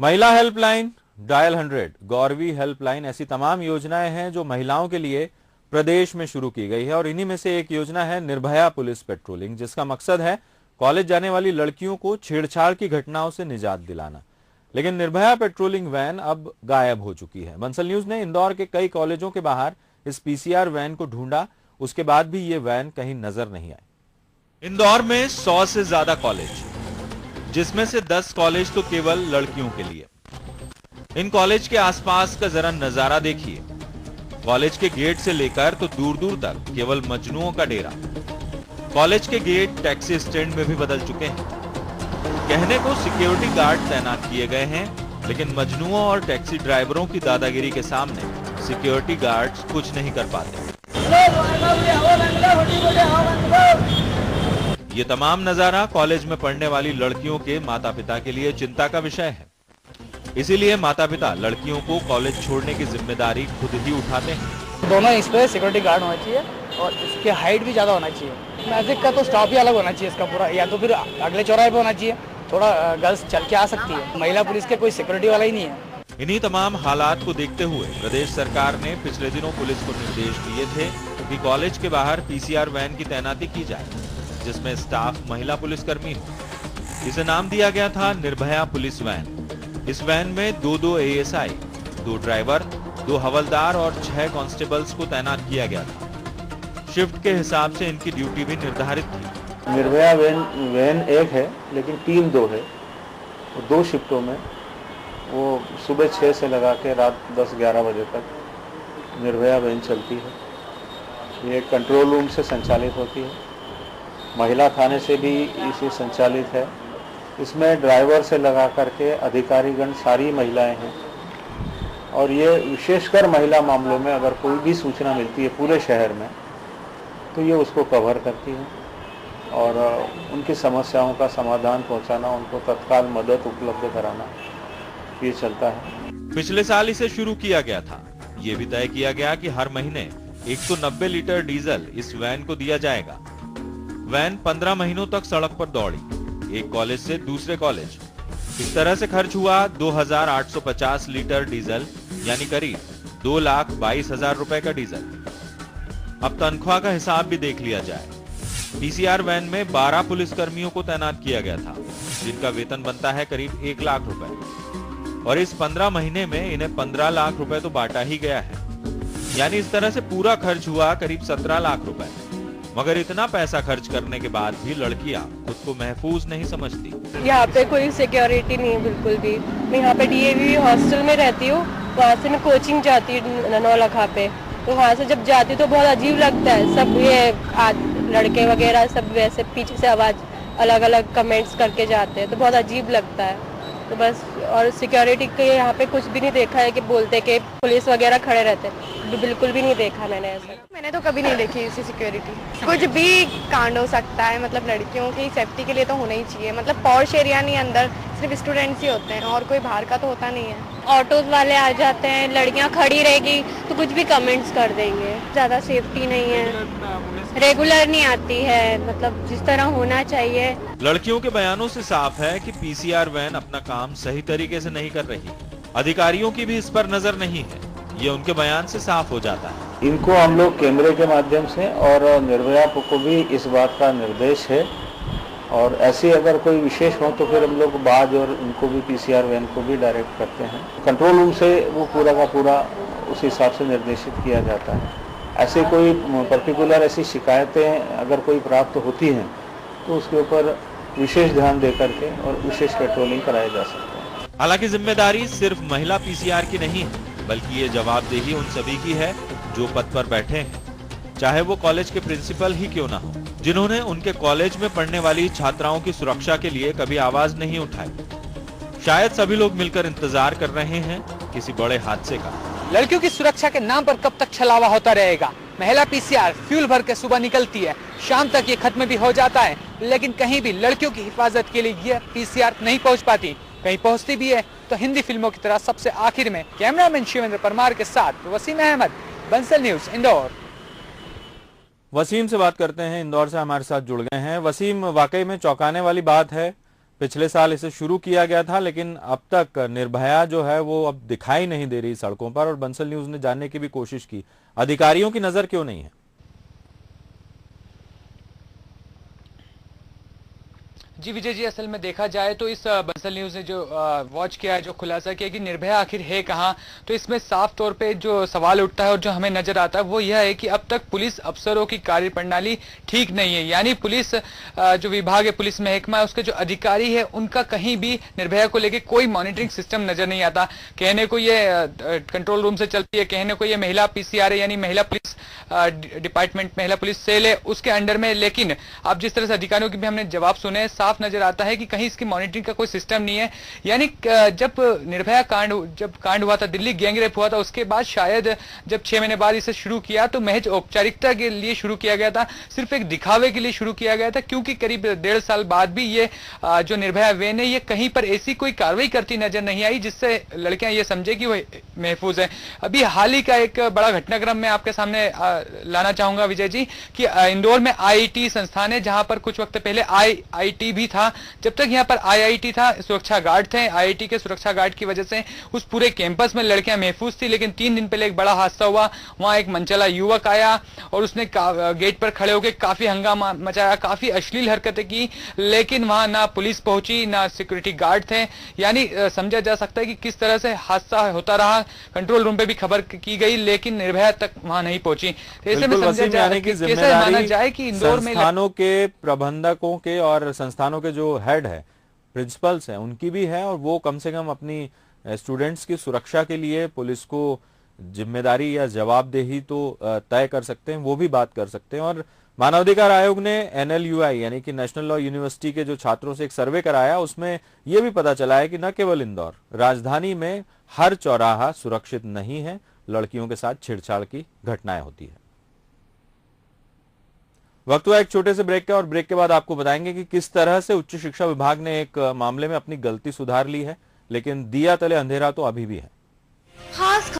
महिला helpline, dial 100, Gauravi helpline, ऐसी तमाम योजनाएं हैं जो महिलाओं के लिए प्रदेश में शुरू की गई है। और इन्हीं में से एक योजना है निर्भया पुलिस पेट्रोलिंग, जिसका मकसद है कॉलेज जाने वाली लड़कियों को छेड़छाड़ की घटनाओं से निजात दिलाना। लेकिन निर्भया पेट्रोलिंग वैन अब गायब हो चुकी है। बंसल न्यूज ने इंदौर के कई कॉलेजों के बाहर इस पीसीआर वैन को ढूंढा, उसके बाद भी ये वैन कहीं नजर नहीं आई। इंदौर में 100 से ज्यादा कॉलेज, जिसमें से 10 कॉलेज तो केवल लड़कियों के लिए। इन कॉलेज के आसपास का जरा नजारा देखिए। कॉलेज के गेट से लेकर तो दूर दूर तक केवल मजनुओं का डेरा। कॉलेज के गेट टैक्सी स्टैंड में भी बदल चुके हैं। कहने को सिक्योरिटी गार्ड तैनात किए गए हैं, लेकिन मजनुओं और टैक्सी ड्राइवरों की दादागिरी के सामने सिक्योरिटी गार्ड्स कुछ नहीं कर पाते। ये तमाम नजारा कॉलेज में पढ़ने वाली लड़कियों के माता पिता के लिए चिंता का विषय है। इसीलिए माता पिता लड़कियों को कॉलेज छोड़ने की जिम्मेदारी खुद ही उठाते हैं। दोनों इस पे सिक्योरिटी गार्ड होना चाहिए और इसके हाइट भी ज्यादा होना चाहिए। मैजिक का तो स्टॉप ही अलग होना चाहिए इसका पूरा, या तो फिर अगले चौराहे पे होना चाहिए। थोड़ा गर्ल्स चल के आ सकती है। महिला पुलिस के कोई सिक्योरिटी वाला ही नहीं है। इन्हीं तमाम हालात को देखते हुए प्रदेश सरकार ने पिछले दिनों पुलिस को निर्देश दिए थे कि कॉलेज के बाहर पीसीआर वैन की तैनाती की जाए, जिसमें स्टाफ महिला पुलिसकर्मी हो। इसे नाम दिया गया था निर्भया पुलिस वैन। इस वैन में 2 एएसआई, 2 ड्राइवर, 2 हवलदार और 6 कांस्टेबल्स को तैनात किया गया था। शिफ्ट के हिसाब से इनकी ड्यूटी भी निर्धारित थी। निर्भया वैन एक है, लेकिन टीम 2 है। 2 शिफ्टों में वो सुबह 6 से लगा के रात 10-11 बजे तक निर्भया वैन चलती है। ये कंट्रोल रूम से संचालित होती है। महिला थाने से भी इसे संचालित है। इसमें ड्राइवर से लगा करके अधिकारीगण सारी महिलाएं हैं। और ये विशेषकर महिला मामलों में अगर कोई भी सूचना मिलती है पूरे शहर में, तो ये उसको कवर करती है और उनकी समस्याओं का समाधान पहुंचाना, उनको तत्काल मदद उपलब्ध कराना, ये चलता है। पिछले साल इसे शुरू किया गया था। ये भी तय किया गया कि हर महीने 190 लीटर डीजल इस वैन को दिया जाएगा। वैन 15 महीनों तक सड़क पर दौड़ी, एक कॉलेज से दूसरे कॉलेज। इस तरह से खर्च हुआ 2850 लीटर डीजल, यानी करीब 2,22,000 रुपए का डीजल। अब तनख्वाह का हिसाब भी देख लिया जाए। पीसीआर वैन में 12 पुलिसकर्मियों को तैनात किया गया था, जिनका वेतन बनता है करीब 1 लाख रुपए। और इस 15 महीने में इन्हें 15 लाख रुपए तो बांटा ही गया है, यानी इस तरह से पूरा खर्च हुआ करीब 17 लाख रुपए। मगर इतना पैसा खर्च करने के बाद भी लड़कियां खुद को महफूज नहीं समझती। यहाँ पे कोई सिक्योरिटी नहीं है बिल्कुल भी। मैं यहाँ पे डीएवी हॉस्टल में रहती हूँ, वहाँ से मैं कोचिंग जाती हूँ नौलखा पे। तो वहाँ से जब जाती हूँ तो बहुत अजीब लगता है। सब ये लड़के वगैरह सब वैसे पीछे से आवाज अलग अलग कमेंट्स करके जाते हैं, तो बहुत अजीब लगता है। तो बस, और सिक्योरिटी के यहाँ पे कुछ भी नहीं देखा है कि बोलते कि पुलिस वगैरह खड़े रहते हैं, बिल्कुल भी नहीं देखा मैंने ऐसा। मैंने तो कभी नहीं देखी इसी सिक्योरिटी। कुछ भी कांड हो सकता है, मतलब लड़कियों की सेफ्टी के लिए तो होना ही चाहिए। मतलब पॉश एरिया नहीं, अंदर सिर्फ स्टूडेंट्स ही होते हैं और कोई बाहर का तो होता नहीं है। ऑटोज वाले आ जाते हैं, लड़कियां खड़ी रहेगी तो कुछ भी कमेंट्स कर देंगे। ज़्यादा सेफ्टी नहीं है, रेगुलर नहीं आती है, मतलब जिस तरह होना चाहिए। लड़कियों के बयानों से साफ है कि पीसीआर वैन अपना काम सही तरीके से नहीं कर रही। अधिकारियों की भी इस पर नजर नहीं है, ये उनके बयान से साफ हो जाता है। इनको हम लोग कैमरे के माध्यम से और निर्भया को भी इस बात का निर्देश है, और ऐसे अगर कोई विशेष हो तो फिर हम लोग बाज और उनको भी पीसीआर वैन को भी डायरेक्ट करते हैं। कंट्रोल रूम से वो पूरा का पूरा उस हिसाब से निर्देशित किया जाता है। ऐसे कोई पर्टिकुलर ऐसी शिकायतें अगर कोई प्राप्त होती हैं तो उसके ऊपर विशेष ध्यान दे करके और विशेष पेट्रोलिंग कराया जा सकता है। हालांकि जिम्मेदारी सिर्फ महिला पीसीआर की नहीं है, बल्कि ये जवाबदेही उन सभी की है जो पद पर बैठे हैं, चाहे वो कॉलेज के प्रिंसिपल ही क्यों ना हो, जिन्होंने उनके कॉलेज में पढ़ने वाली छात्राओं की सुरक्षा के लिए कभी आवाज नहीं उठाई। शायद सभी लोग मिलकर इंतजार कर रहे हैं किसी बड़े हादसे का। लड़कियों की सुरक्षा के नाम पर कब तक छलावा होता रहेगा? महिला पीसीआर फ्यूल भर के सुबह निकलती है, शाम तक ये खत्म भी हो जाता है, लेकिन कहीं भी लड़कियों की हिफाजत के लिए ये पीसीआर नहीं पहुंच पाती। कहीं पहुंचती भी है तो हिंदी फिल्मों की तरह सबसे आखिर में। कैमरामैन शिवेंद्र परमार के साथ वसीम अहमद, बंसल न्यूज, इंदौर। वसीम से बात करते हैं, इंदौर से हमारे साथ जुड़ गए हैं। वसीम, वाकई में चौंकाने वाली बात है पिछले साल इसे शुरू किया गया था, लेकिन अब तक निर्भया जो है वो अब दिखाई नहीं दे रही सड़कों पर। और बंसल न्यूज ने जानने की भी कोशिश की, अधिकारियों की नजर क्यों नहीं है। जी विजय जी, असल में देखा जाए तो इस बंसल न्यूज ने जो वॉच किया है, जो खुलासा किया कि निर्भया आखिर है कहाँ, तो इसमें साफ तौर पे जो सवाल उठता है और जो हमें नजर आता है वो यह है कि अब तक पुलिस अफसरों की कार्यप्रणाली ठीक नहीं है। यानी पुलिस जो विभाग है, पुलिस महकमा है, उसके जो अधिकारी है उनका कहीं भी निर्भया को लेकर कोई मॉनिटरिंग सिस्टम नजर नहीं आता। कहने को ये कंट्रोल रूम से चलती है, कहने को ये महिला पीसीआर है, यानी महिला पुलिस डिपार्टमेंट, महिला पुलिस सेल है, उसके अंडर में। लेकिन अब जिस तरह से अधिकारियों के भी हमने जवाब सुने, साफ नजर आता है कि कहीं इसकी मॉनिटरिंग का कोई सिस्टम नहीं है। यानी जब निर्भया कांड हुआ था, दिल्ली गैंगरेप हुआ था, उसके बाद शायद जब 6 महीने बाद इसे शुरू किया तो महज औपचारिकता के लिए शुरू किया गया था, सिर्फ एक दिखावे के लिए शुरू किया गया था, क्योंकि करीब 1.5 साल बाद भी ये जो निर्भया वैन है ये कहीं पर ऐसी कोई कार्रवाई करती नजर नहीं आई जिससे लड़कियां ये समझे कि वो महफूज है। अभी हाल ही का एक बड़ा घटनाक्रम मैं आपके सामने लाना चाहूंगा विजय जी, कि इंदौर में आईआईटी संस्थान है, जहां पर कुछ वक्त पहले आईआईटी भी था। जब तक यहाँ पर आईआईटी था, सुरक्षा गार्ड थे, आईआईटी के सुरक्षा गार्ड की वजह से उस पूरे कैंपस में लड़कियां महफूज थी। लेकिन 3 दिन पहले एक बड़ा हादसा हुआ, वहां एक मनचला युवक आया और उसने गेट पर खड़े होकर काफी हंगामा मचाया, काफी अश्लील हरकतें की, लेकिन वहां ना पुलिस पहुंची ना सिक्योरिटी गार्ड थे। यानी समझा जा सकता है कि किस तरह से हादसा होता रहा। कंट्रोल रूम पे भी खबर की गई, लेकिन निर्भया तक वहां नहीं पहुंची। ऐसे में समझा जाए कि इंदौर में संस्थानों के प्रबंधकों के और संस्थानों के जो हेड है, प्रिंसिपल्स हैं, उनकी भी है, और वो कम से कम अपनी स्टूडेंट्स की सुरक्षा के लिए पुलिस को जिम्मेदारी या जवाबदेही तो तय कर सकते हैं, वो भी बात कर सकते हैं। और मानवाधिकार आयोग ने NLUI यानी कि नेशनल लॉ यूनिवर्सिटी के जो छात्रों से एक सर्वे कराया, उसमें यह भी पता चला है कि न केवल इंदौर, राजधानी में हर चौराहा सुरक्षित नहीं है, लड़कियों के साथ छेड़छाड़ की घटनाएं होती है। वक्त हुआ एक छोटे से ब्रेक का, और ब्रेक के बाद आपको बताएंगे कि किस तरह से उच्च शिक्षा विभाग ने एक मामले में अपनी गलती सुधार ली है, लेकिन दिया तले अंधेरा तो अभी भी है। खास